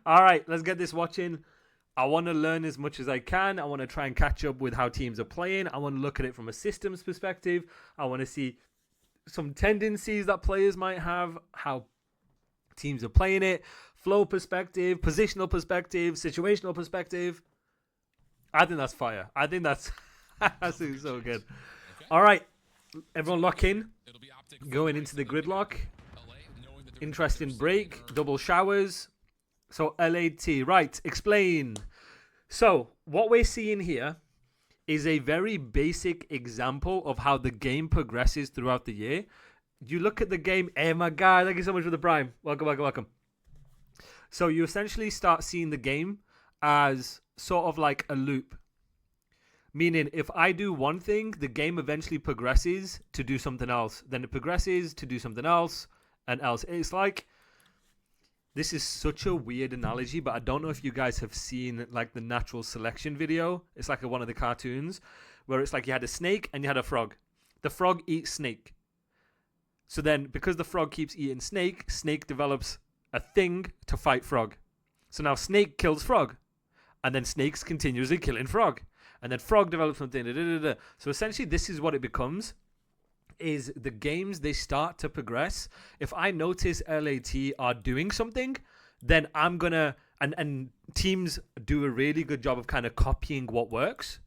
All right, let's get this watching. I want to learn as much as I can. I want to try and catch up with how teams are playing. I want to look at it from a systems perspective. I want to see some tendencies that players might have, how teams are playing it, flow perspective, positional perspective, situational perspective. I think that's fire. I think that's that's so good. All right, everyone lock in. Going into the gridlock. Interesting break. Double showers. So LAT. Right, explain. So what we're seeing here is a very basic example of how the game progresses throughout the year. You look at the game. Hey, my guy, thank you so much for the prime. Welcome, welcome, welcome. So you essentially start seeing the game as sort of like a loop. Meaning, if I do one thing, the game eventually progresses to do something else. Then it progresses to do something else and else. It's like, this is such a weird analogy, but I don't know if you guys have seen like the natural selection video. It's like one of the cartoons where it's like you had a snake and you had a frog. The frog eats snake. So then because the frog keeps eating snake, snake develops a thing to fight frog. So now snake kills frog. And then snake's continuously killing frog. And then frog develops something. So essentially this is what it becomes. Is the games, they start to progress. If I notice LAT are doing something, then I'm gonna and teams do a really good job of kind of copying what works.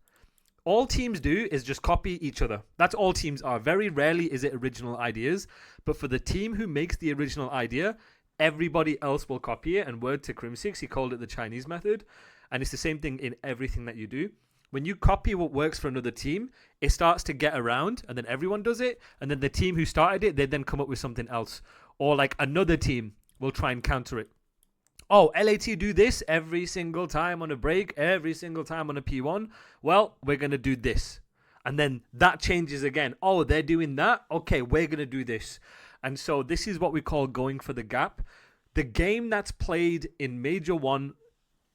All teams do is just copy each other. That's all teams are. Very rarely is it original ideas, but for the team who makes the original idea, everybody else will copy it. And word to Crim6, he called it the Chinese method, and it's the same thing in everything that you do. When you copy what works for another team, it starts to get around and then everyone does it. And then the team who started it, they then come up with something else. Or like another team will try and counter it. Oh, LAT do this every single time on a break, every single time on a P1. Well, we're going to do this. And then that changes again. Oh, they're doing that. Okay, we're going to do this. And so this is what we call going for the gap. The game that's played in Major 1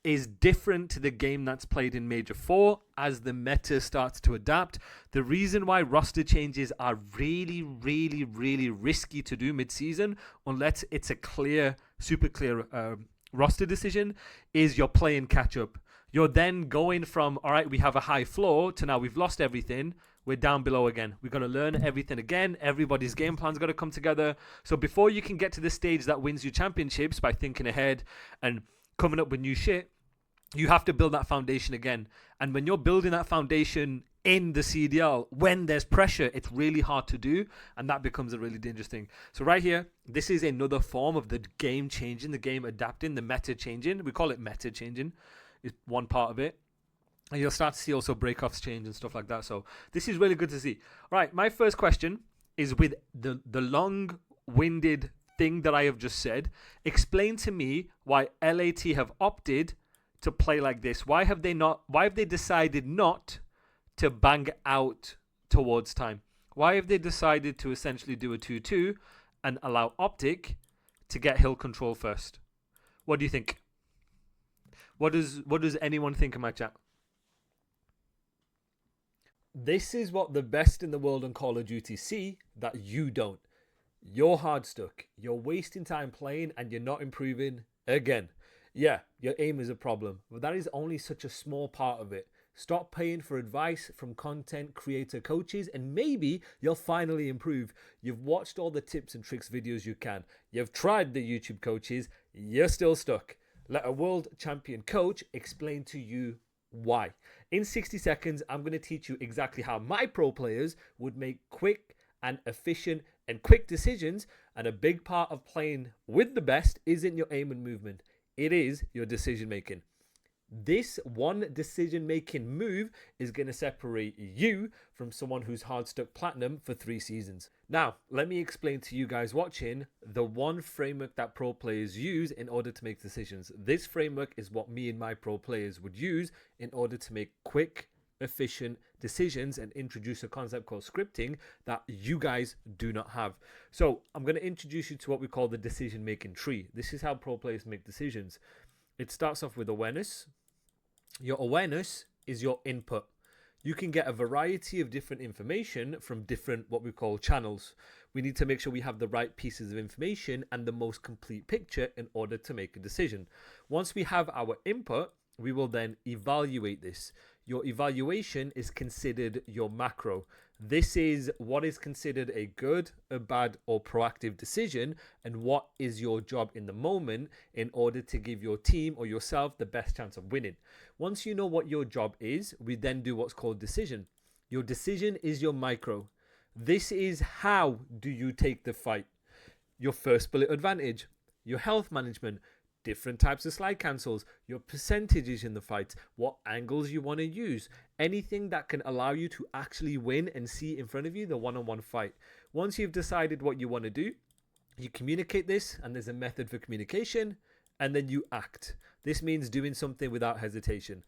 is different to the game that's played in Major 4 as the meta starts to adapt. The reason why roster changes are really, really, really risky to do mid-season, unless it's a clear, super clear roster decision, is you're playing catch-up. You're then going from, all right, we have a high floor, to now we've lost everything. We're down below again. We've got to learn everything again. Everybody's game plan's got to come together. So before you can get to the stage that wins you championships by thinking ahead and coming up with new shit, you have to build that foundation again. And when you're building that foundation in the CDL, when there's pressure, it's really hard to do. And that becomes a really dangerous thing. So right here, this is another form of the game changing, the game adapting, the meta changing. We call it meta changing, is one part of it. And you'll start to see also breakoffs change and stuff like that. So this is really good to see. All right, my first question is with the long-winded thing that I have just said. Explain to me why LAT have opted to play like this. Why have they decided not to bang out towards time? Why have they decided to essentially do a 2-2 and allow OpTic to get hill control first? What do you think? What does anyone think in my chat? This is what the best in the world on Call of Duty see that you don't. You're hard stuck. You're wasting time playing and you're not improving again. Yeah, your aim is a problem, but that is only such a small part of it. Stop paying for advice from content creator coaches and maybe you'll finally improve. You've watched all the tips and tricks videos you can. You've tried the YouTube coaches. You're still stuck. Let a world champion coach explain to you why. In 60 seconds, I'm going to teach you exactly how my pro players would make quick and efficient and quick decisions. And a big part of playing with the best isn't your aim and movement. It is your decision making. This one decision making move is going to separate you from someone who's hard stuck platinum for 3 seasons. Now, let me explain to you guys watching the one framework that pro players use in order to make decisions. This framework is what me and my pro players would use in order to make quick, efficient decisions and introduce a concept called scripting that you guys do not have. So I'm going to introduce you to what we call the decision making tree. This is how pro players make decisions. It starts off with awareness. Your awareness is your input. You can get a variety of different information from different what we call channels. We need to make sure we have the right pieces of information and the most complete picture in order to make a decision. Once we have our input, we will then evaluate this. Your evaluation is considered your macro. This is what is considered a good, a bad, or proactive decision, and what is your job in the moment in order to give your team or yourself the best chance of winning. Once you know what your job is, we then do what's called decision. Your decision is your micro. This is how do you take the fight. Your first bullet advantage, your health management, different types of slide cancels, your percentages in the fight, what angles you want to use, anything that can allow you to actually win and see in front of you the one-on-one fight. Once you've decided what you want to do, you communicate this, and there's a method for communication, and then you act. This means doing something without hesitation.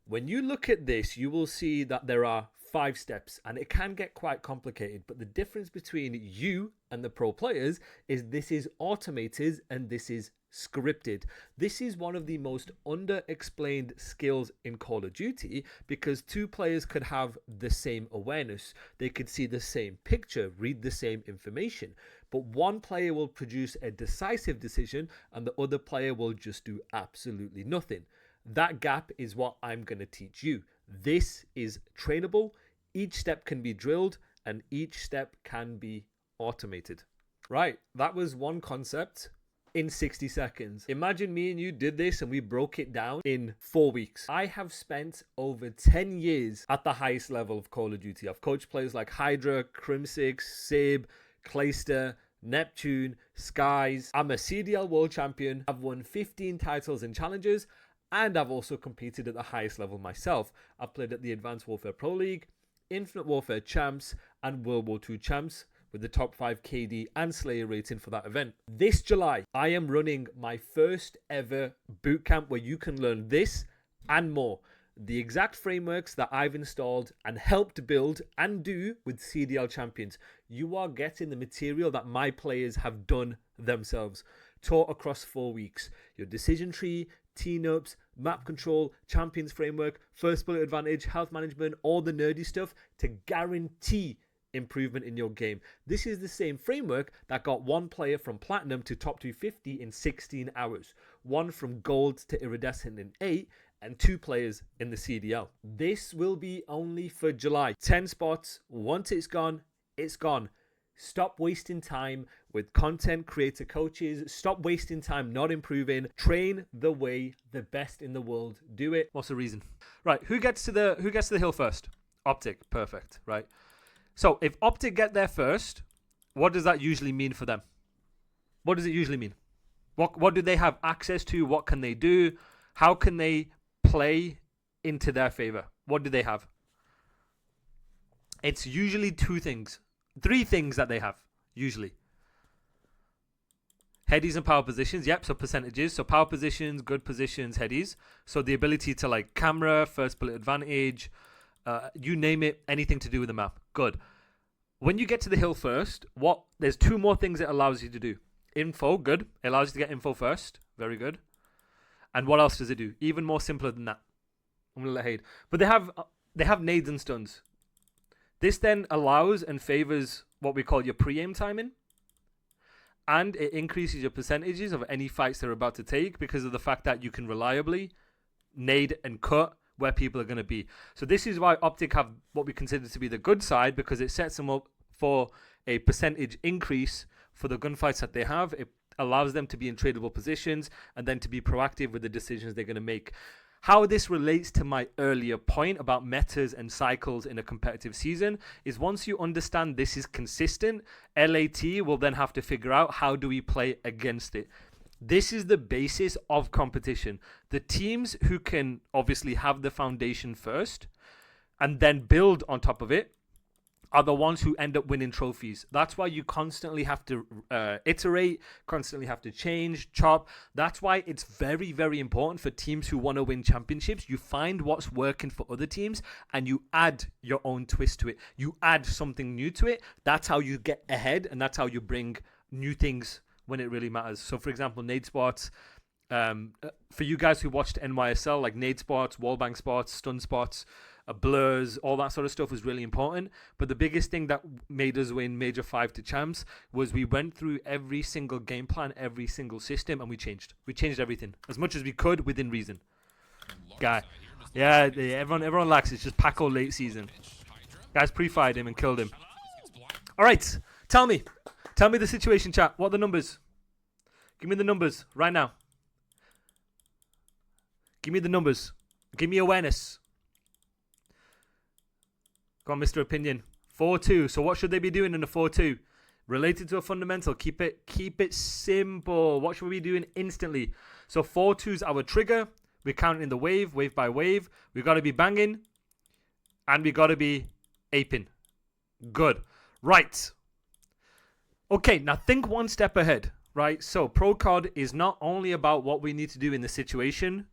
When you look at this, you will see that there are 5 steps, and it can get quite complicated, but the difference between you and the pro players is this is automated and this is scripted. This is one of the most underexplained skills in Call of Duty, because 2 players could have the same awareness. They could see the same picture, read the same information, but one player will produce a decisive decision and the other player will just do absolutely nothing. That gap is what I'm going to teach you. This is trainable. Each step can be drilled and each step can be automated. Right, that was one concept in 60 seconds. Imagine me and you did this and we broke it down in 4 weeks. I have spent over 10 years at the highest level of Call of Duty. I've coached players like Hydra, Crimsix, Sib, Clayster, Neptune, Skies. I'm a CDL world champion. I've won 15 titles and challenges, and I've also competed at the highest level myself. I've played at the Advanced Warfare Pro League, Infinite Warfare Champs, and World War II Champs, with the top 5 KD and Slayer rating for that event. This July, I am running my first ever bootcamp where you can learn this and more. The exact frameworks that I've installed and helped build and do with CDL champions. You are getting the material that my players have done themselves, taught across 4 weeks. Your decision tree, tee-ups, map control, champions framework, first bullet advantage, health management, all the nerdy stuff to guarantee improvement in your game. This is the same framework that got one player from platinum to top 250 in 16 hours, one from gold to iridescent in 8, and 2 players in the CDL. This will be only for July. 10 spots. Once it's gone, it's gone. Stop wasting time with content creator coaches. Stop wasting time not improving. Train the way the best in the world do it. What's the reason? Right, who gets to the hill first? OpTic, perfect, right? So if OpTic get there first, what does that usually mean for them? What does it usually mean? What do they have access to? What can they do? How can they play into their favor? What do they have? It's usually 3 things that they have, usually. Headies and power positions, yep, so percentages. So power positions, good positions, headies. So the ability to like camera, first bullet advantage, you name it, anything to do with the map. Good. When you get to the hill first, there's 2 more things it allows you to do. Info, good. It allows you to get info first. Very good. And what else does it do? Even more simpler than that. I'm going to let Haid. But they have nades and stuns. This then allows and favors what we call your pre-aim timing. And it increases your percentages of any fights they're about to take because of the fact that you can reliably nade and cut where people are going to be. So this is why OpTic have what we consider to be the good side, because it sets them up for a percentage increase for the gunfights that they have. It allows them to be in tradable positions and then to be proactive with the decisions they're going to make. How this relates to my earlier point about metas and cycles in a competitive season is once you understand this is consistent, LAT will then have to figure out how do we play against it. This is the basis of competition. The teams who can obviously have the foundation first and then build on top of it are the ones who end up winning trophies. That's why you constantly have to iterate, constantly have to change, chop. That's why it's very, very important for teams who want to win championships. You find what's working for other teams and you add your own twist to it. You add something new to it. That's how you get ahead, and that's how you bring new things when it really matters. So for example, nade spots, for you guys who watched NYSL, like nade spots, wallbang spots, stun spots, blurs, all that sort of stuff was really important. But the biggest thing that made us win Major 5 to Champs was we went through every single game plan, every single system, and we changed. We changed everything as much as we could within reason. Guy. Yeah, everyone lacks. It's just Paco late season. Guys pre-fired him and killed him. All right, tell me the situation, chat. What are the numbers? Give me the numbers right now. Give me the numbers. Give me awareness. Go on, Mr. Opinion. 4-2. So what should they be doing in a 4-2? Related to a fundamental. Keep it simple. What should we be doing instantly? So 4-2 is our trigger. We're counting the wave by wave. We got to be banging. And we got to be aping. Good. Right. Okay, now think one step ahead. Right? So Pro COD is not only about what we need to do in the situation.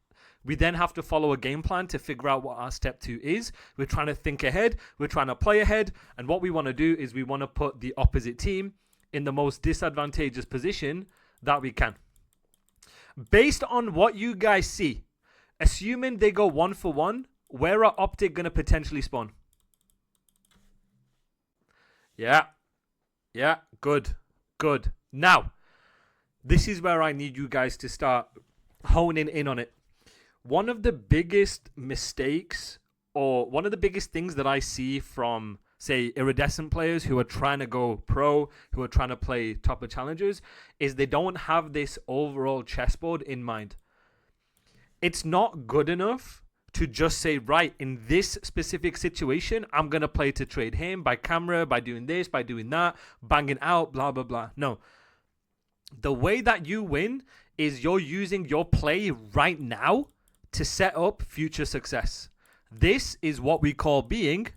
We then have to follow a game plan to figure out what our step 2 is. We're trying to think ahead. We're trying to play ahead. And what we want to do is we want to put the opposite team in the most disadvantageous position that we can. Based on what you guys see, assuming they go 1 for 1, where are OpTic going to potentially spawn? Yeah. Yeah. Good. Good. Now, this is where I need you guys to start honing in on it. One of the biggest mistakes, or one of the biggest things that I see from, say, iridescent players who are trying to go pro, who are trying to play top of challengers, is they don't have this overall chessboard in mind. It's not good enough to just say, right, in this specific situation, I'm going to play to trade him by camera, by doing this, by doing that, banging out, blah, blah, blah. No. The way that you win is you're using your play right now to set up future success. This is what we call being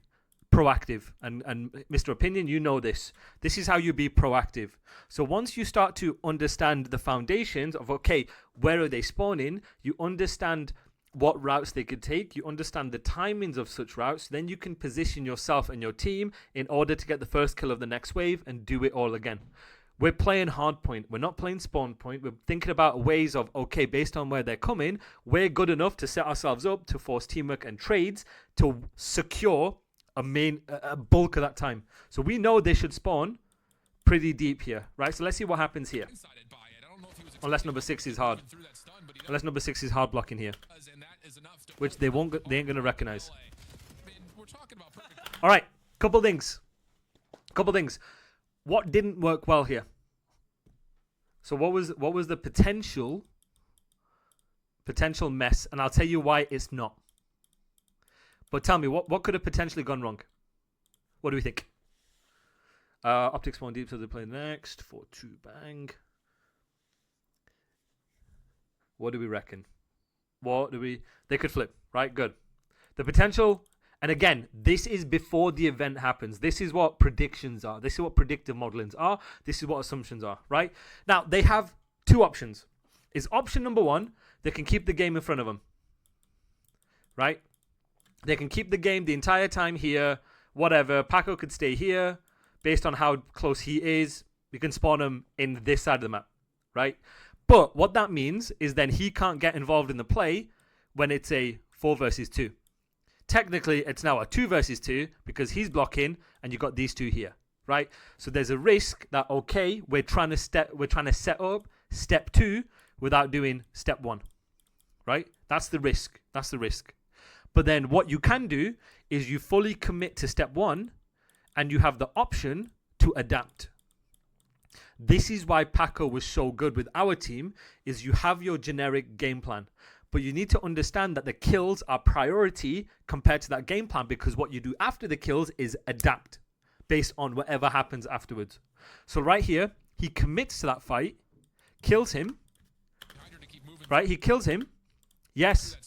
proactive. And Mr. Opinion, you know this. This is how you be proactive. So once you start to understand the foundations of, okay, where are they spawning? You understand what routes they could take. You understand the timings of such routes. Then you can position yourself and your team in order to get the first kill of the next wave and do it all again. We're playing hard point. We're not playing spawn point. We're thinking about ways of, okay, based on where they're coming, we're good enough to set ourselves up to force teamwork and trades to secure a bulk of that time. So we know they should spawn pretty deep here, right? So let's see what happens here. Unless number 6 is hard. Unless number 6 is hard blocking here. Which they ain't going to recognize. All right, couple things. What didn't work well here? So what was the potential mess? And I'll tell you why it's not. But tell me, what could have potentially gone wrong? What do we think? OpTic spawn deep, so they play next. 4-2 bang. What do we reckon? They could flip, right? Good. The potential. And again, this is before the event happens. This is what predictions are. This is what predictive modelings are. This is what assumptions are, right? Now, they have 2 options. Is option number 1, they can keep the game in front of them, right? They can keep the game the entire time here, whatever. Paco could stay here. Based on how close he is, we can spawn him in this side of the map, right? But what that means is then he can't get involved in the play when it's a 4 versus 2. Technically, it's now a 2 versus 2 because he's blocking and you've got these 2 here, right? So there's a risk that, okay, we're trying to set up step 2 without doing step 1, right? That's the risk. But then what you can do is you fully commit to step 1 and you have the option to adapt. This is why Paco was so good with our team, is you have your generic game plan. But you need to understand that the kills are priority compared to that game plan, because what you do after the kills is adapt based on whatever happens afterwards. So right here, he commits to that fight, kills him, right? He kills him. Yes.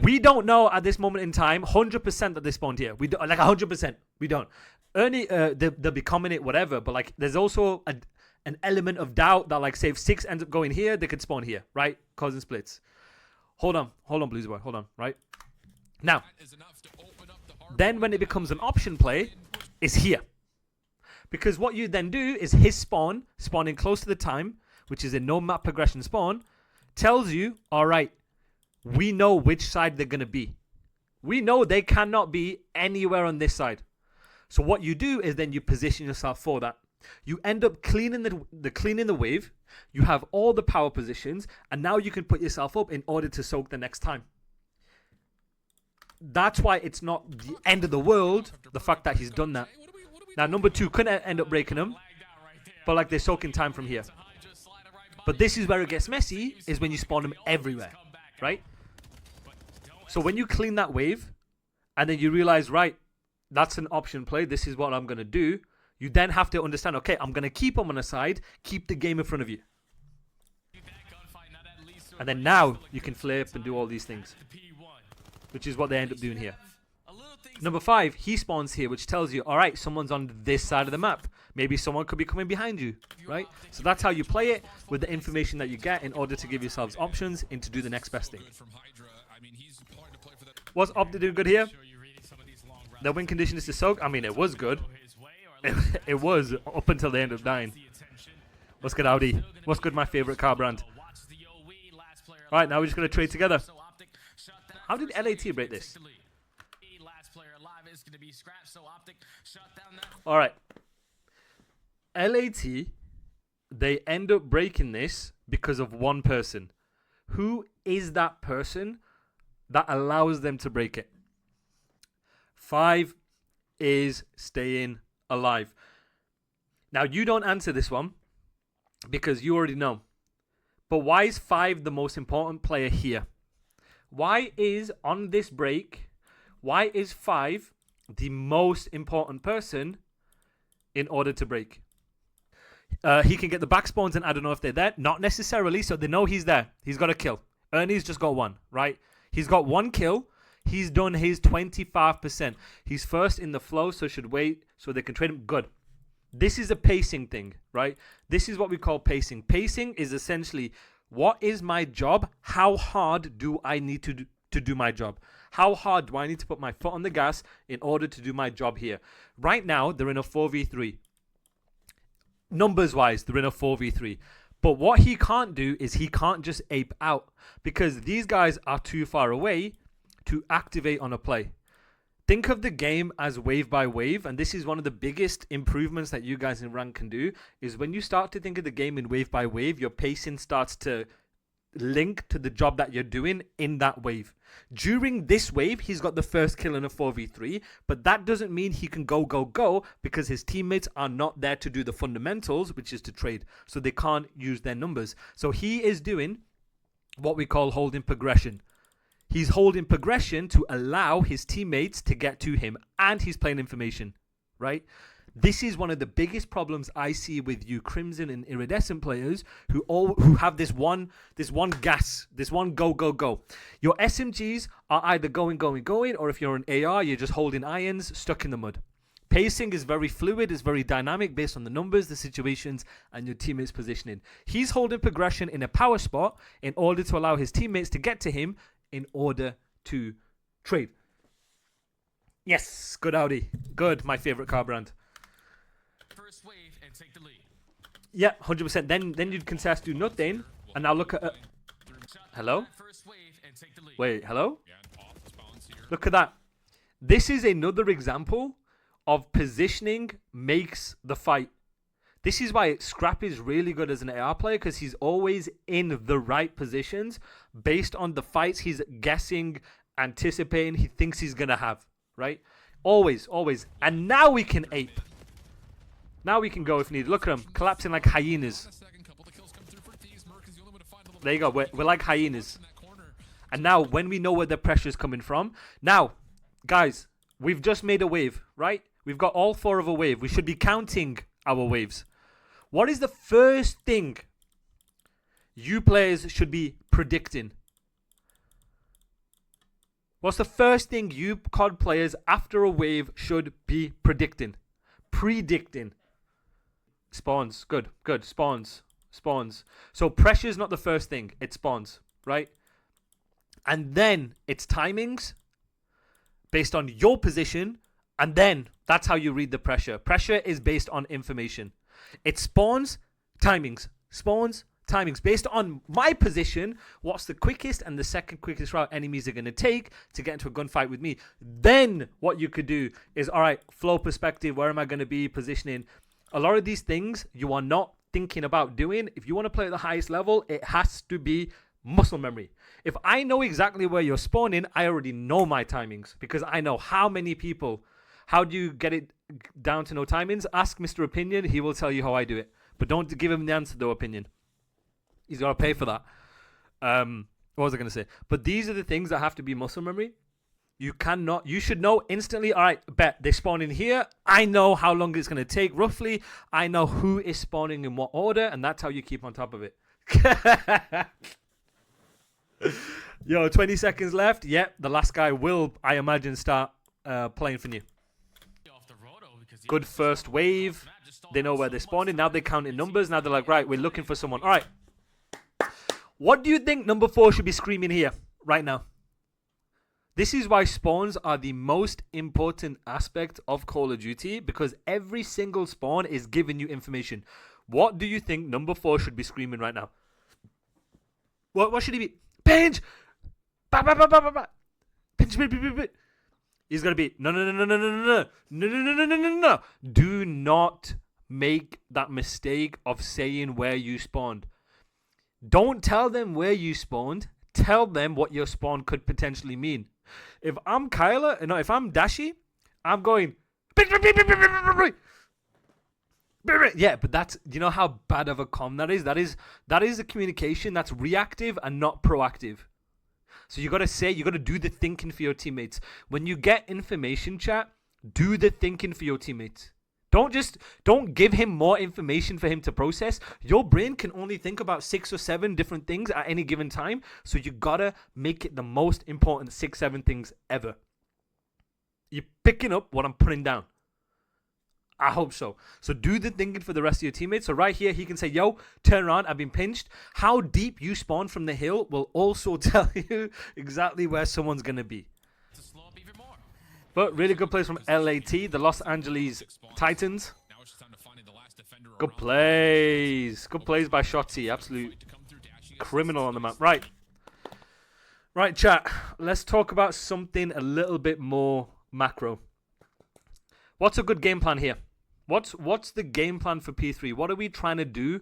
We don't know at this moment in time 100% that they spawned here. We don't, like 100%. We don't. Ernie, they'll be coming it, whatever. But like, there's also an element of doubt that, like, say if 6 ends up going here, they could spawn here, right? Causing splits. Hold on, Bluesy Boy, hold on, right? Now, then when it becomes an option play, is here. Because what you then do is his spawning close to the time, which is a no map progression spawn, tells you, all right, we know which side they're going to be. We know they cannot be anywhere on this side. So what you do is then you position yourself for that. You end up cleaning the wave. You have all the power positions, and now you can put yourself up in order to soak the next time. That's why it's not the end of the world, the fact that he's done that. Now, number 2 couldn't end up breaking them, but like they're soaking time from here. But this is where it gets messy, is when you spawn them everywhere, right? So when you clean that wave, and then you realize, right, that's an option play, this is what I'm going to do, you then have to understand, okay, I'm going to keep them on the side, keep the game in front of you. And then now you can flip and do all these things, which is what they end up doing here. Number 5, he spawns here, which tells you, all right, someone's on this side of the map. Maybe someone could be coming behind you, right? So that's how you play it, with the information that you get in order to give yourselves options and to do the next best thing. Was OpTic doing good here? The win condition is to soak. I mean, it was good. It was up until they ended up dying. What's good, Audi? What's good, my favorite car brand? All right, now we're just going to trade together. How did LAT break this? All right. LAT, they end up breaking this because of one person. Who is that person that allows them to break it? 5 is staying alive. Now, you don't answer this one because you already know. But why is 5 the most important player here? Why is, on this break, why is 5 the most important person in order to break? He can get the back spawns, and I don't know if they're there. Not necessarily, so they know he's there. He's got a kill. Ernie's just got 1, right? He's got 1 kill. He's done his 25%. He's first in the flow, so should wait so they can trade him. Good. This is a pacing thing, right? This is what we call pacing. Pacing is essentially, what is my job? How hard do I need to do my job? How hard do I need to put my foot on the gas in order to do my job here? Right now, they're in a 4v3. Numbers-wise, they're in a 4v3. But what he can't do is he can't just ape out, because these guys are too far away to activate on a play. Think of the game as wave by wave, and this is one of the biggest improvements that you guys in rank can do, is when you start to think of the game in wave by wave, your pacing starts to link to the job that you're doing in that wave. During this wave, he's got the first kill in a 4v3, but that doesn't mean he can go, because his teammates are not there to do the fundamentals, which is to trade, so they can't use their numbers. So he is doing what we call holding progression. He's holding progression to allow his teammates to get to him, and he's playing information, right? This is one of the biggest problems I see with you Crimson and Iridescent players who have this one gas, this one go. Your SMGs are either going, or if you're an AR, you're just holding irons stuck in the mud. Pacing is very fluid, is very dynamic based on the numbers, the situations, and your teammates' positioning. He's holding progression in a power spot in order to allow his teammates to get to him in order to trade. Yes, good Audi. Good, my favorite car brand. First wave and take the lead. Yeah, 100%. Then you'd contest, do nothing, and now look at... hello? Wait, hello? Look at that. This is another example of positioning makes the fight. This is why Scrap is really good as an AR player, because he's always in the right positions based on the fights he's guessing, anticipating, he thinks he's going to have, right? Always. And now we can ape. Now we can go if needed. Look at them, collapsing like hyenas. There you go, we're like hyenas. And now, when we know where the pressure is coming from, now, guys, we've just made a wave, right? We've got all 4 of a wave. We should be counting our waves. What is the first thing you players should be predicting? What's the first thing you COD players after a wave should be predicting? Predicting. Spawns. Good. Spawns. So pressure is not the first thing. It spawns, right? And then it's timings based on your position. And then that's how you read the pressure. Pressure is based on information. It spawns, timings. Spawns, timings based on my position. What's the quickest and the second quickest route enemies are going to take to get into a gunfight with me? Then what you could do is, all right, flow perspective, where am I going to be positioning? A lot of these things you are not thinking about doing. If you want to play at the highest level, it has to be muscle memory. If I know exactly where you're spawning, I already know my timings because I know how many people. How do you get it down to no timings? Ask Mr. Opinion. He will tell you how I do it. But don't give him the answer though, Opinion. He's got to pay for that. What was I going to say? But these are the things that have to be muscle memory. You should know instantly, all right, bet they spawn in here. I know how long it's going to take roughly. I know who is spawning in what order. And that's how you keep on top of it. Yo, 20 seconds left. Yep, the last guy will, I imagine, start playing for new. Good first wave. They know where they're spawning. Now they count in numbers. Now they're like, right, we're looking for someone. All right. What do you think number 4 should be screaming here right now? This is why spawns are the most important aspect of Call of Duty because every single spawn is giving you information. What do you think number 4 should be screaming right now? What should he be? Pinch! Pinch, pinch. He's going to be, no. Do not make that mistake of saying where you spawned. Don't tell them where you spawned. Tell them what your spawn could potentially mean. If I'm Kyler, if I'm Dashi, I'm going, yeah, but that's, you know how bad of a comm that is? That is a communication that's reactive and not proactive. So you got to do the thinking for your teammates. When you get information, chat, do the thinking for your teammates. Don't give him more information for him to process. Your brain can only think about 6 or 7 different things at any given time. So you got to make it the most important 6, 7 things ever. You're picking up what I'm putting down. I hope so. So do the thinking for the rest of your teammates. So right here, he can say, yo, turn around, I've been pinched. How deep you spawn from the hill will also tell you exactly where someone's going to be. But really good plays from LAT, the Los Angeles Titans. Good plays. Good plays by Shotzi. Absolute criminal on the map. Right. Right, chat. Let's talk about something a little bit more macro. What's a good game plan here? What's the game plan for P3? What are we trying to do?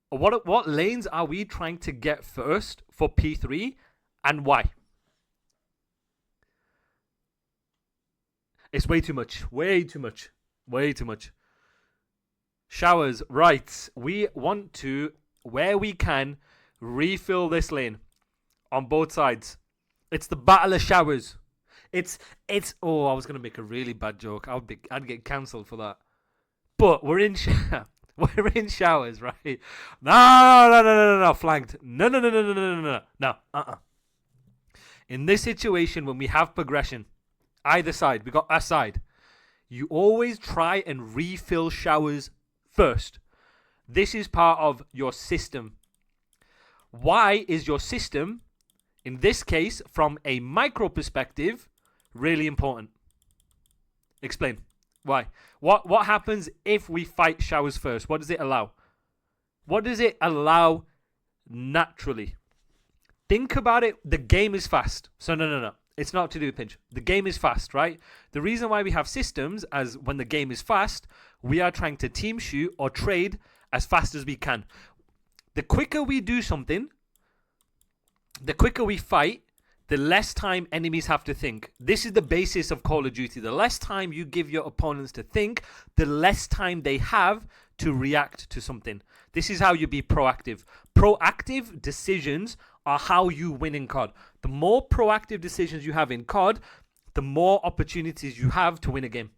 What lanes are we trying to get first for P3 and why? It's way too much. Way too much. Way too much. Showers. Right. We want to, where we can, refill this lane on both sides. It's the battle of showers. It's oh, I was going to make a really bad joke. I'd get cancelled for that. But we're in showers, right? No, flanked. No. In this situation, when we have progression, either side, we got our side, you always try and refill showers first. This is part of your system. Why is your system, in this case, from a micro perspective, really important? Explain. Why? What happens if we fight showers first? What does it allow? What does it allow naturally? Think about it. The game is fast. So no. It's not to do with pinch. The game is fast, right? The reason why we have systems as when the game is fast, we are trying to team shoot or trade as fast as we can. The quicker we do something, the quicker we fight, the less time enemies have to think. This is the basis of Call of Duty. The less time you give your opponents to think, the less time they have to react to something. This is how you be proactive. Proactive decisions are how you win in COD. The more proactive decisions you have in COD, the more opportunities you have to win a game.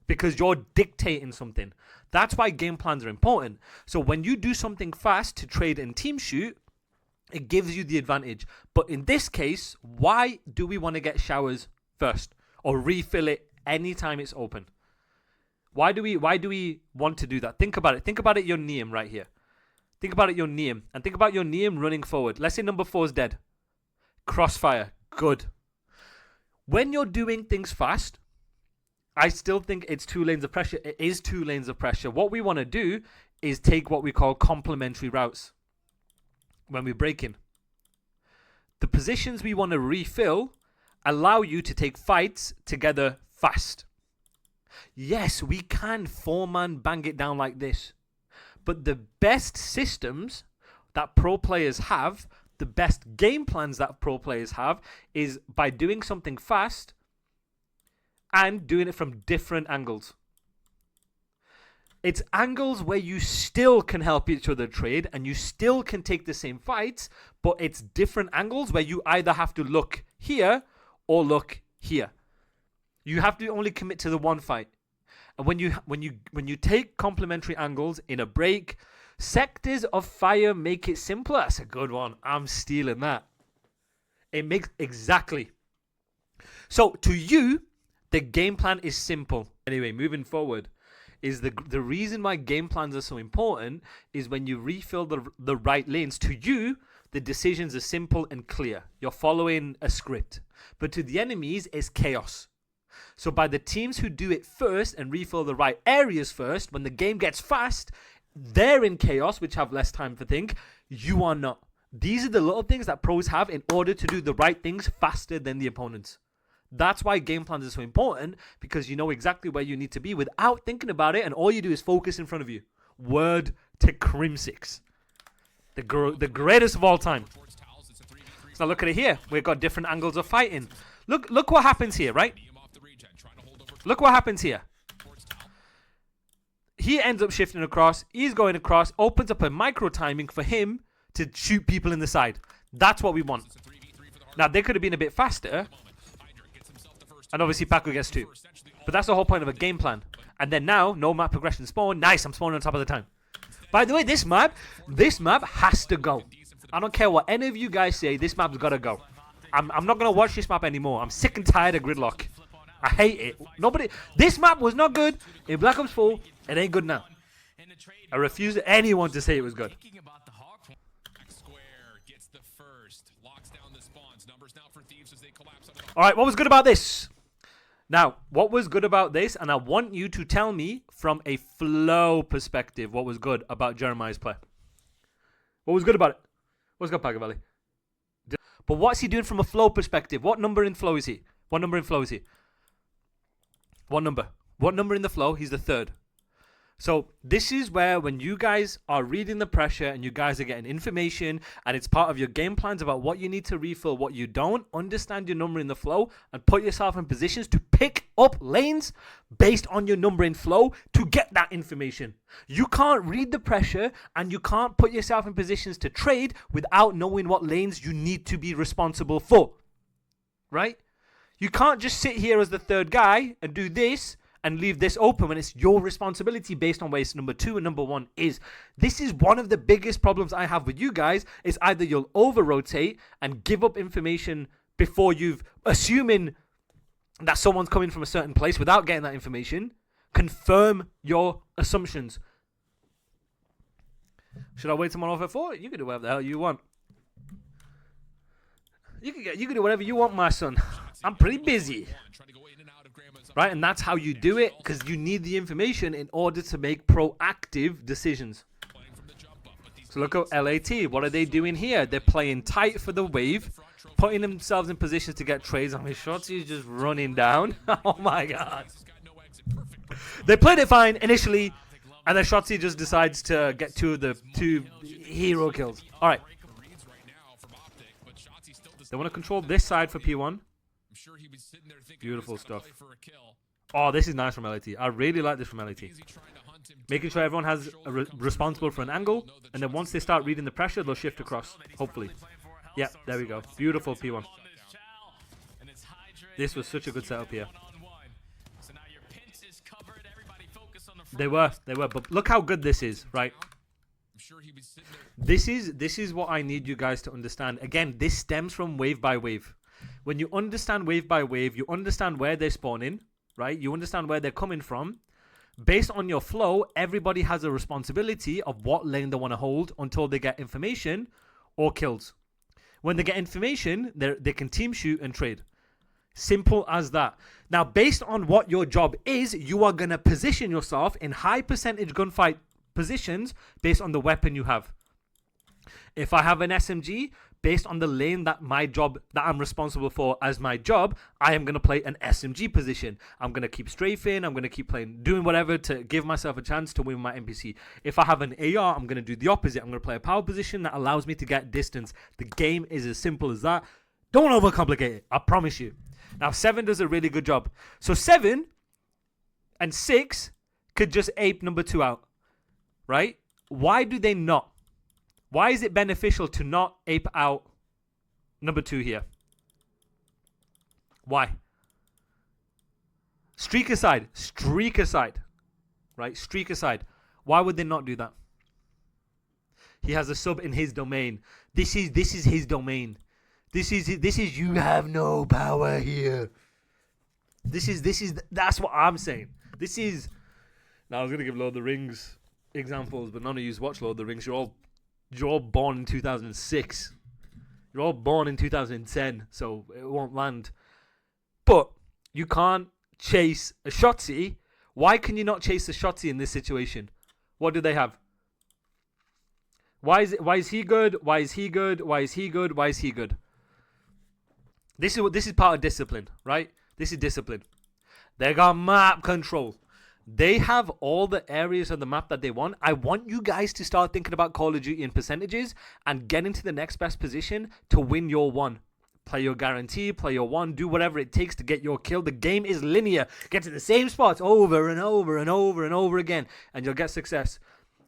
Because you're dictating something. That's why game plans are important. So when you do something fast to trade and team shoot, it gives you the advantage. But in this case, why do we want to get showers first or refill it anytime it's open? Why do we want to do that? Think about it. Think about it, your Neum right here. Think about it, your Neum. And think about your Neum running forward. Let's say number 4 is dead. Crossfire. Good. When you're doing things fast, I still think it's 2 lanes of pressure. It is 2 lanes of pressure. What we want to do is take what we call complementary routes. when we break in. The positions we want to refill allow you to take fights together fast. Yes, we can 4-man bang it down like this. But the best systems that pro players have, the best game plans that pro players have, is by doing something fast and doing it from different angles. It's angles where you still can help each other trade and you still can take the same fights, but it's different angles where you either have to look here or look here. You have to only commit to the one fight. And when you take complementary angles in a break, sectors of fire make it simpler. That's a good one. I'm stealing that. It makes exactly. So to you, the game plan is simple. Anyway, moving forward, is the reason why game plans are so important is when you refill the right lanes. To you, the decisions are simple and clear. You're following a script. But to the enemies, it's chaos. So by the teams who do it first and refill the right areas first, when the game gets fast, they're in chaos, which have less time to think. You are not. These are the little things that pros have in order to do the right things faster than the opponents. That's why game plans are so important, because you know exactly where you need to be without thinking about it, and all you do is focus in front of you. Word to Crim6. The greatest of all time. So look at it here. We've got different angles of fighting. Look what happens here, right? Look what happens here. He ends up shifting across. He's going across. Opens up a micro timing for him to shoot people in the side. That's what we want. Now, they could have been a bit faster. And obviously, Paco gets 2. But that's the whole point of a game plan. And then now, no map progression spawn. Nice, I'm spawning on top of the time. By the way, this map has to go. I don't care what any of you guys say. This map's got to go. I'm not going to watch this map anymore. I'm sick and tired of gridlock. I hate it. This map was not good in Black Ops 4. It ain't good now. I refuse anyone to say it was good. Alright, what was good about this? Now, what was good about this? And I want you to tell me from a flow perspective what was good about Jeremiah's play. What was good about it? What's good, Pagavali? But what's he doing from a flow perspective? What number in flow is he? What number in flow is he? What number? What number in the flow? He's the 3rd. So this is where when you guys are reading the pressure and you guys are getting information and it's part of your game plans about what you need to refill, what you don't, understand your number in the flow and put yourself in positions to pick up lanes based on your number in flow to get that information. You can't read the pressure and you can't put yourself in positions to trade without knowing what lanes you need to be responsible for. Right? You can't just sit here as the 3rd guy and do this and leave this open when it's your responsibility based on where it's number 2 and number 1 is. This is one of the biggest problems I have with you guys, is either you'll over-rotate and give up information before you've, assuming that someone's coming from a certain place without getting that information, confirm your assumptions. Should I wait till 104? You can do whatever the hell you want. You can do whatever you want, my son. I'm pretty busy. Right, and that's how you do it, because you need the information in order to make proactive decisions. So look at LAT. What are they doing here? They're playing tight for the wave, putting themselves in positions to get trades. I mean, Shotzi is just running down. Oh my god. They played it fine initially, and then Shotzi just decides to get 2 of the 2 hero kills. All right. They want to control this side for P1. Beautiful stuff. Oh, this is nice from LAT. I really like this from LAT. Making sure everyone has responsible for an angle, and then once they start reading the pressure, they'll shift across. Hopefully. Yeah, there we go. Beautiful P1. This was such a good setup here. They were. But look how good this is, right? This is what I need you guys to understand. Again, this stems from wave by wave. When you understand wave by wave, you understand where they're spawning, right? You understand where they're coming from. Based on your flow, everybody has a responsibility of what lane they want to hold until they get information or kills. When they get information, they can team shoot and trade. Simple as that. Now, based on what your job is, you are going to position yourself in high percentage gunfight positions based on the weapon you have. If I have an SMG, based on the lane that I'm responsible for as my job, I am going to play an SMG position. I'm going to keep strafing. I'm going to keep doing whatever to give myself a chance to win my NPC. If I have an AR, I'm going to do the opposite. I'm going to play a power position that allows me to get distance. The game is as simple as that. Don't overcomplicate it. I promise you. Now, 7 does a really good job. So 7 and 6 could just ape number 2 out, right? Why do they not? Why is it beneficial to not ape out number 2 here? Why? Streak aside, right? Streak aside. Why would they not do that? He has a sub in his domain. This is his domain. This is you have no power here. That's what I'm saying. Now I was gonna give Lord of the Rings examples, but none of you watch Lord of the Rings. You're all born in 2006. You're all born in 2010, so it won't land. But you can't chase a Shotzi. Why can you not chase a Shotzi in this situation? What do they have? Why is he good? Why is he good? Why is he good? Why is he good? This is part of discipline, right? This is discipline. They got map control. They have all the areas of the map that they want. I want you guys to start thinking about Call of Duty in percentages and get into the next best position to win your one. Play your guarantee, play your one, do whatever it takes to get your kill. The game is linear. Get to the same spots over and over and over and over again, and you'll get success.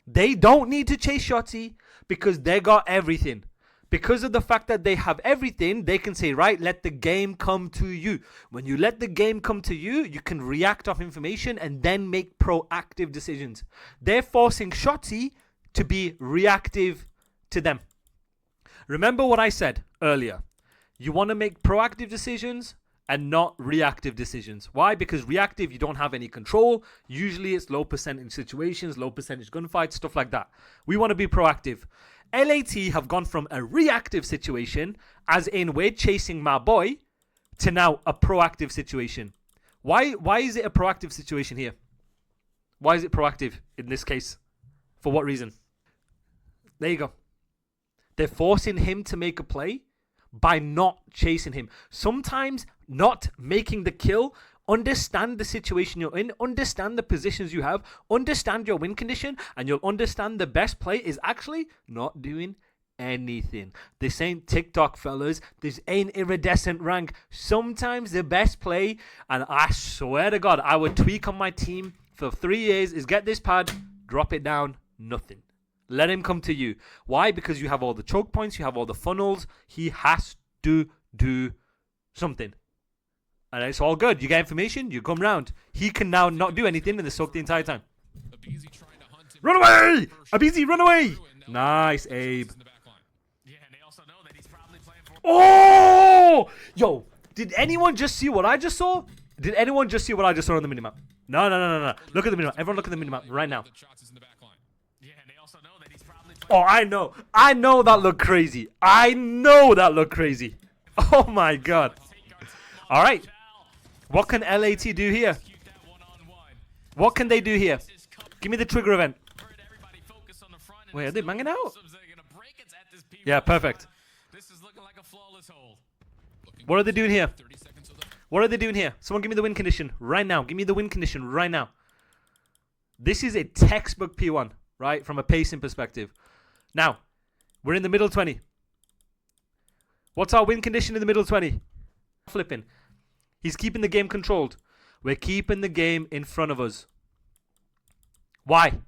They don't need to chase Shotzi because they got everything. Because of the fact that they have everything, they can say, right, let the game come to you. When you let the game come to you, you can react off information and then make proactive decisions. They're forcing Shotzi to be reactive to them. Remember what I said earlier. You want to make proactive decisions and not reactive decisions. Why? Because reactive, you don't have any control. Usually it's low percentage situations, low percentage gunfights, stuff like that. We want to be proactive. LAT have gone from a reactive situation, as in we're chasing my boy, to now a proactive situation. Why is it a proactive situation here? Why is it proactive in this case? For what reason? There you go. They're forcing him to make a play by not chasing him. Sometimes not making the kill. Understand the situation you're in, understand the positions you have, understand your win condition, and you'll understand the best play is actually not doing anything. This ain't TikTok, fellas. This ain't iridescent rank. Sometimes the best play, and I swear to God, I would tweak on my team for 3 years, is get this pad, drop it down, nothing. Let him come to you. Why? Because you have all the choke points, you have all the funnels. He has to do something. And it's all good. You get information, you come round. He can now not do anything and they soak the entire time. Run away! Abizi, run away! Nice, Abe. Oh! Yo, did anyone just see what I just saw? Did anyone just see what I just saw on the minimap? No. Look at the minimap. Everyone look at the minimap right now. Oh, I know. I know that looked crazy. Oh my God. All right. What can LAT do here? What can they do here? Give me the trigger event. Wait, are they banging out? Yeah, perfect. What are they doing here? Someone give me the win condition right now. This is a textbook P1, right? From a pacing perspective. Now, we're in the middle 20. What's our win condition in the middle 20? Flipping. He's keeping the game controlled. We're keeping the game in front of us. Why?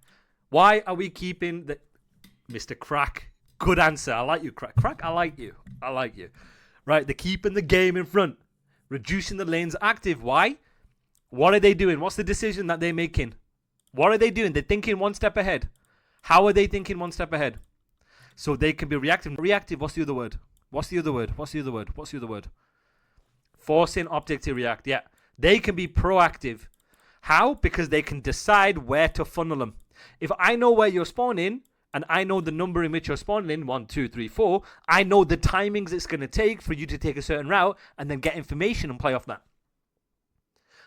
Why are we keeping the... Mr. Crack. Good answer. I like you, Crack. Crack, I like you. Right, they're keeping the game in front. Reducing the lanes active. Why? What are they doing? What's the decision that they're making? What are they doing? They're thinking one step ahead. How are they thinking one step ahead? So they can be reactive. Reactive, what's the other word? Forcing OpTic to react. Yeah. They can be proactive. How? Because they can decide where to funnel them. If I know where you're spawning, and I know the number in which you're spawning in, 1, 2, 3, 4, I know the timings it's going to take for you to take a certain route and then get information and play off that.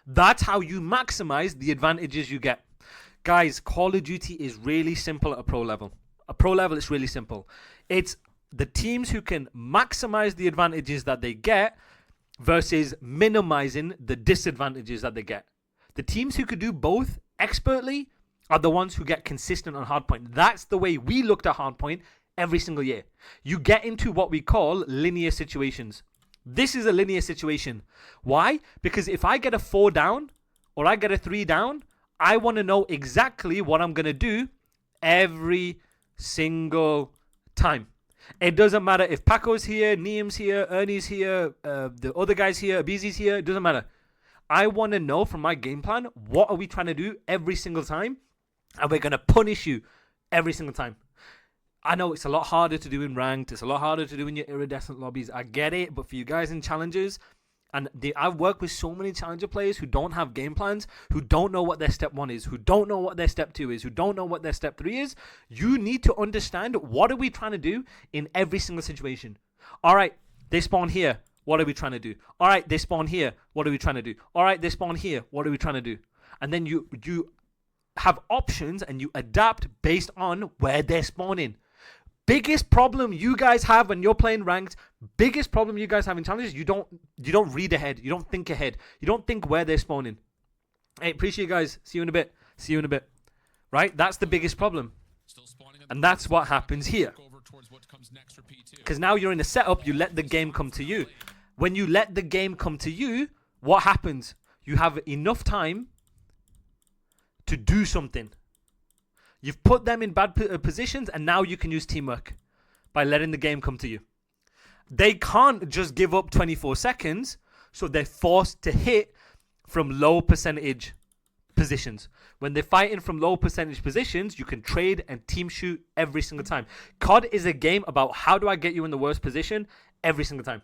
That's how you maximize the advantages you get. Guys, Call of Duty is really simple at a pro level. A pro level is really simple. It's the teams who can maximize the advantages that they get versus minimizing the disadvantages that they get. The teams who could do both expertly are the ones who get consistent on hardpoint. That's the way we looked at hardpoint every single year. You get into what we call linear situations. This is a linear situation. Why? Because if I get a 4 down or I get a 3 down, I want to know exactly what I'm going to do every single time. It doesn't matter if Paco's here, Niam's here, Ernie's here, the other guy's here, Abizi's here. It doesn't matter. I want to know from my game plan, what are we trying to do every single time? And we're going to punish you every single time. I know it's a lot harder to do in ranked. It's a lot harder to do in your iridescent lobbies. I get it. But for you guys in challenges, and I've worked with so many challenger players who don't have game plans, who don't know what their step 1 is, who don't know what their step 2 is, who don't know what their step 3 is. You need to understand, what are we trying to do in every single situation? All right, they spawn here. What are we trying to do? All right, they spawn here. What are we trying to do? All right, they spawn here. What are we trying to do? And then you have options and you adapt based on where they're spawning. Biggest problem you guys have when you're playing ranked, biggest problem you guys have in challenges, you don't read ahead. You don't think ahead. You don't think where they're spawning. Hey, appreciate you guys. See you in a bit. See you in a bit. Right? That's the biggest problem. And that's what happens here. Because now you're in a setup, you let the game come to you. When you let the game come to you, what happens? You have enough time to do something. You've put them in bad positions, and now you can use teamwork by letting the game come to you. They can't just give up 24 seconds, so they're forced to hit from low percentage positions. When they're fighting from low percentage positions, you can trade and team shoot every single time. COD is a game about how do I get you in the worst position every single time.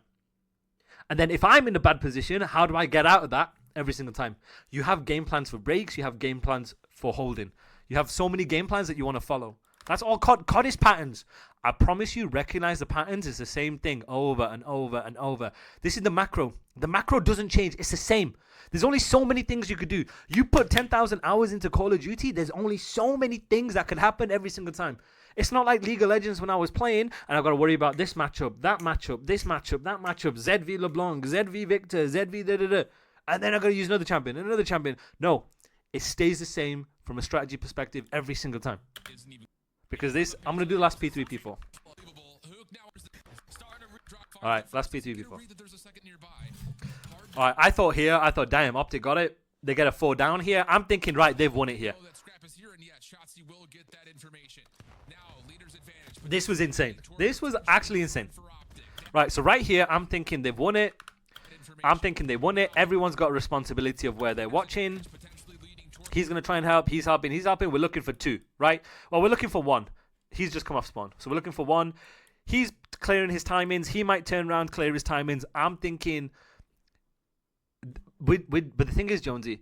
And then if I'm in a bad position, how do I get out of that every single time? You have game plans for breaks. You have game plans for holding. You have so many game plans that you want to follow. That's all COD. COD is patterns. I promise you, recognize the patterns. It's the same thing over and over and over. This is the macro. The macro doesn't change. It's the same. There's only so many things you could do. You put 10,000 hours into Call of Duty, there's only so many things that could happen every single time. It's not like League of Legends when I was playing and I've got to worry about this matchup, that matchup, this matchup, that matchup, ZV LeBlanc, ZV Victor, ZV da-da-da. And then I've got to use another champion, another champion. No, it stays the same from a strategy perspective every single time. Because this, I'm going to do the last P3 people. Alright, last P3 people. Alright, I thought, damn, OpTic got it. They get a 4 down here. I'm thinking, right, they've won it here. This was insane. This was actually insane. Right, so right here, I'm thinking they've won it. I'm thinking they won it. Everyone's got a responsibility of where they're watching. He's going to try and help. He's helping. He's helping. We're looking for 2, right? Well, we're looking for 1. He's just come off spawn. So we're looking for 1. He's clearing his timings. He might turn around, clear his timings. I'm thinking... But the thing is, Jonesy,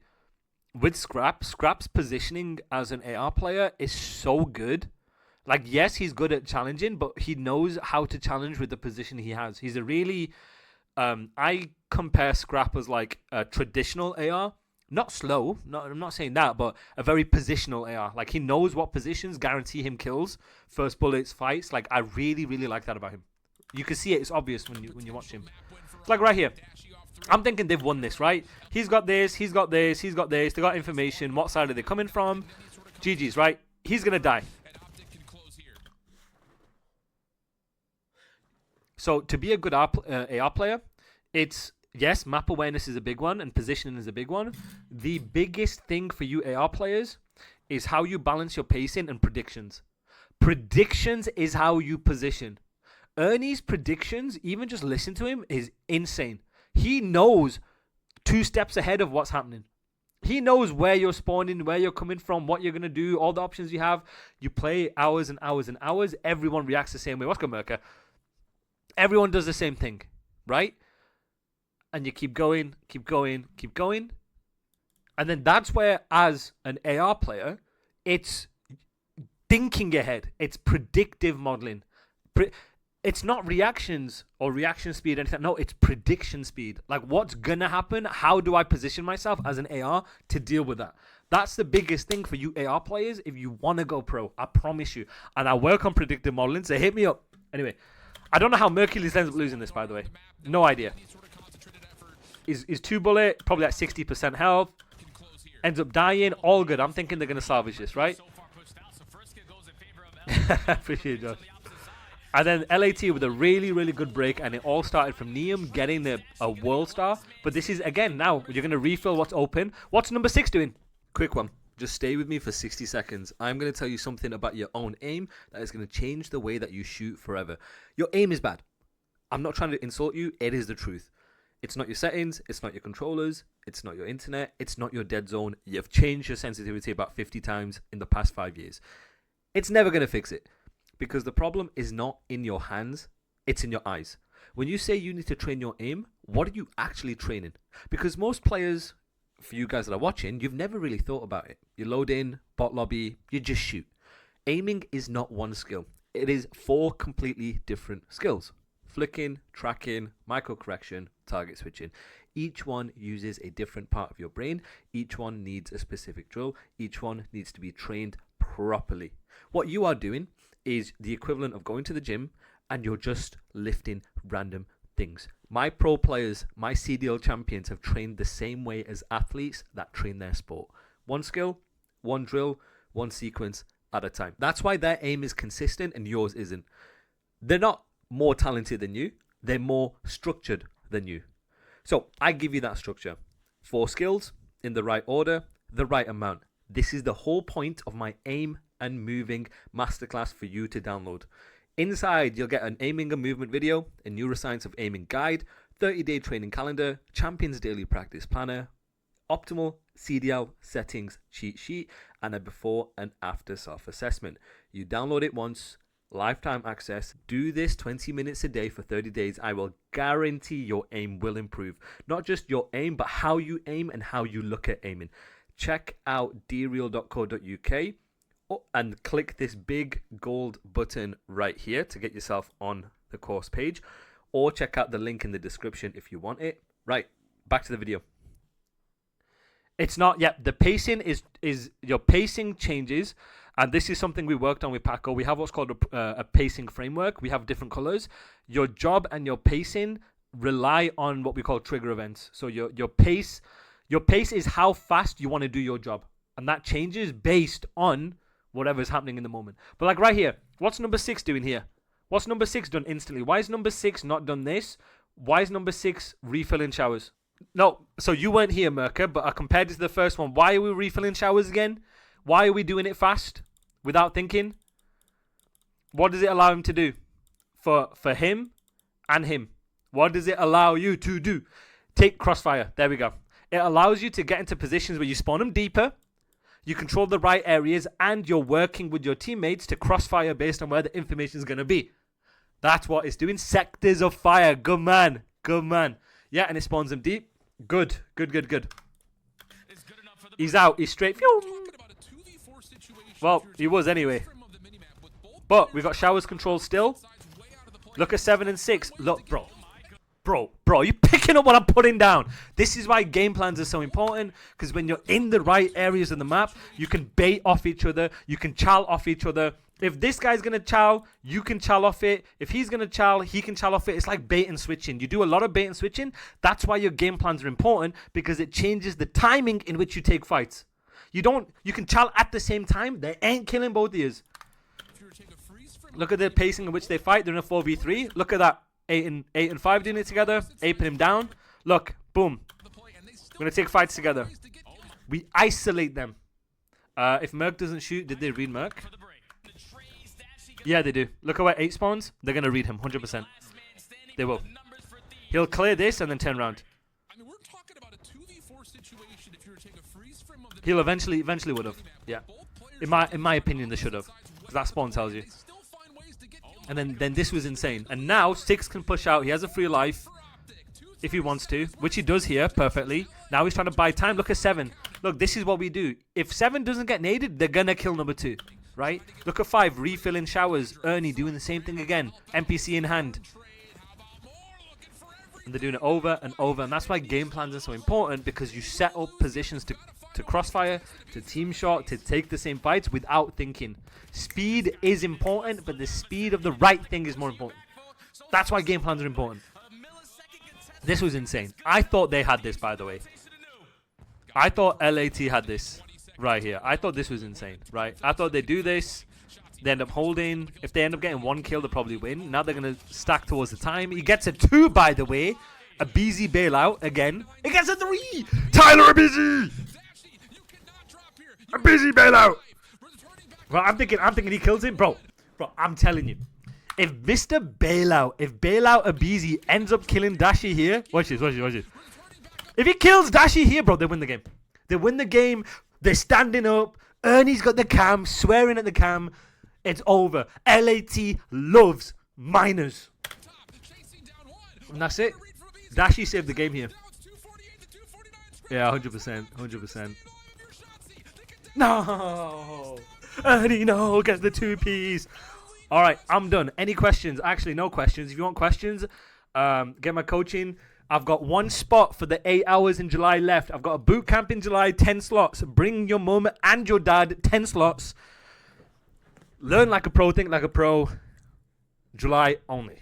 with Scrap's positioning as an AR player is so good. Like, yes, he's good at challenging, but he knows how to challenge with the position he has. He's a really... I compare Scrap as like a traditional AR. Not slow, I'm not saying that, but a very positional AR. Like, he knows what positions guarantee him kills, first bullets, fights. Like, I really, really like that about him. You can see it. It's obvious when you watch him. It's like right here. I'm thinking they've won this, right? He's got this, he's got this, he's got this. They got information. What side are they coming from? GG's, right? He's going to die. So, to be a good AR player, it's... Yes, map awareness is a big one and positioning is a big one. The biggest thing for you AR players is how you balance your pacing and predictions. Predictions is how you position. Ernie's predictions, even just listen to him, is insane. He knows 2 steps ahead of what's happening. He knows where you're spawning, where you're coming from, what you're going to do, all the options you have. You play hours and hours and hours. Everyone reacts the same way. What's good, Merca? Everyone does the same thing, right? And you keep going, keep going, keep going. And then that's where, as an AR player, it's thinking ahead. It's predictive modeling. It's not reactions or reaction speed or anything. No, it's prediction speed. Like, what's going to happen? How do I position myself as an AR to deal with that? That's the biggest thing for you AR players if you want to go pro. I promise you. And I work on predictive modeling, so hit me up. Anyway, I don't know how Mercules ends up losing this, by the way. No idea. Is 2-bullet, probably at 60% health. Ends up dying. All good. I'm thinking they're going to salvage this, right? Appreciate it, Josh. And then LAT with a really, really good break. And it all started from Neum getting a world star. But this is, again, now you're going to refill what's open. What's number 6 doing? Quick one. Just stay with me for 60 seconds. I'm going to tell you something about your own aim that is going to change the way that you shoot forever. Your aim is bad. I'm not trying to insult you. It is the truth. It's not your settings. It's not your controllers. It's not your internet. It's not your dead zone. You've changed your sensitivity about 50 times in the past 5 years. It's never going to fix it because the problem is not in your hands. It's in your eyes. When you say you need to train your aim, what are you actually training? Because most players, for you guys that are watching, you've never really thought about it. You load in, bot lobby, you just shoot. Aiming is not one skill. It is 4 completely different skills. Flicking, tracking, micro correction, target switching. Each one uses a different part of your brain. Each one needs a specific drill. Each one needs to be trained properly. What you are doing is the equivalent of going to the gym and you're just lifting random things. My pro players, my CDL champions have trained the same way as athletes that train their sport. One skill, one drill, one sequence at a time. That's why their aim is consistent and yours isn't. They're not more talented than you. They're more structured than you. So I give you that structure. 4 skills in the right order, the right amount. This is the whole point of my aim and moving masterclass for you to download. Inside, you'll get an aiming and movement video, a neuroscience of aiming guide, 30-day training calendar, champions daily practice planner, optimal CDL settings cheat sheet, and a before and after self-assessment. You download it once, lifetime access. Do this 20 minutes a day for 30 days. I will guarantee your aim will improve. Not just your aim, but how you aim and how you look at aiming. Check out DREAL.co.uk and click this big gold button right here to get yourself on the course page, or check out the link in the description if you want it. Right, back to the video. It's not, the pacing is your pacing changes, and this is something we worked on with Paco. We have what's called a pacing framework. We have different colors. Your job and your pacing rely on what we call trigger events. So your pace is how fast you want to do your job, and that changes based on whatever's happening in the moment. But like right here, what's number 6 doing here? What's number 6 done instantly? Why is number 6 not done this? Why is number 6 refilling showers? No, so you weren't here, Merca, but I compared it to the first one. Why are we refilling showers again? Why are we doing it fast without thinking? What does it allow him to do? For him and him. What does it allow you to do? Take crossfire. There we go. It allows you to get into positions where you spawn them deeper, you control the right areas, and you're working with your teammates to crossfire based on where the information is going to be. That's what it's doing. Sectors of fire. Good man. Good man. Yeah, and it spawns them deep. Good. He's out. He's straight. Well, he was anyway. But we got showers control still. Look at 7 and 6. Look, bro, you're picking up what I'm putting down. This is why game plans are so important, because when you're in the right areas of the map, you can bait off each other, you can chow off each other. If this guy's going to chow, you can chow off it. If he's going to chow, he can chow off it. It's like bait and switching. You do a lot of bait and switching. That's why your game plans are important, because it changes the timing in which you take fights. You can chow at the same time. They ain't killing both of you. Look at the pacing in which they fight. They're in a 4v3. Look at that. 8 and 5 doing it together. Aping him down. Look, boom. We're going to take fights together. We isolate them. If Merc doesn't shoot, did they read Merc? Yeah, they do. Look at where 8 spawns. They're going to read him, 100%. They will. He'll clear this and then turn around. He'll eventually would have. Yeah. In my opinion, they should have. Because that spawn tells you. And then this was insane. And now 6 can push out. He has a free life if he wants to, which he does here perfectly. Now he's trying to buy time. Look at 7. Look, this is what we do. If 7 doesn't get naded, they're going to kill number 2. Right? Look at 5. Refilling showers. Ernie doing the same thing again. NPC in hand. And they're doing it over and over. And that's why game plans are so important, because you set up positions to to crossfire, to team shot, to take the same fights without thinking. Speed is important, but the speed of the right thing is more important. That's why game plans are important. This was insane. I thought they had this, by the way. I thought LAT had this right here. I thought this was insane, right? I thought they'd do this. They end up holding. If they end up getting 1 kill, they'll probably win. Now they're going to stack towards the time. He gets a 2, by the way. A BZ bailout again. He gets a 3. Tyler, a BZ. A BZ bailout. Bro, I'm thinking he kills him. Bro, I'm telling you. If Mr. Bailout, if Bailout Abizi ends up killing Dashi here, watch this. If he kills Dashi here, bro, they win the game. They win the game. They're standing up. Ernie's got the cam, swearing at the cam. It's over. LAT loves minors. And that's it. Dashi saved the game here. Yeah, 100%. No. Ernie, no, gets the 2Ps. All right, I'm done. Any questions? Actually, no questions. If you want questions, get my coaching. I've got 1 spot for the 8 hours in July left. I've got a boot camp in July, 10 slots. Bring your mum and your dad, 10 slots. Learn like a pro, think like a pro. July only.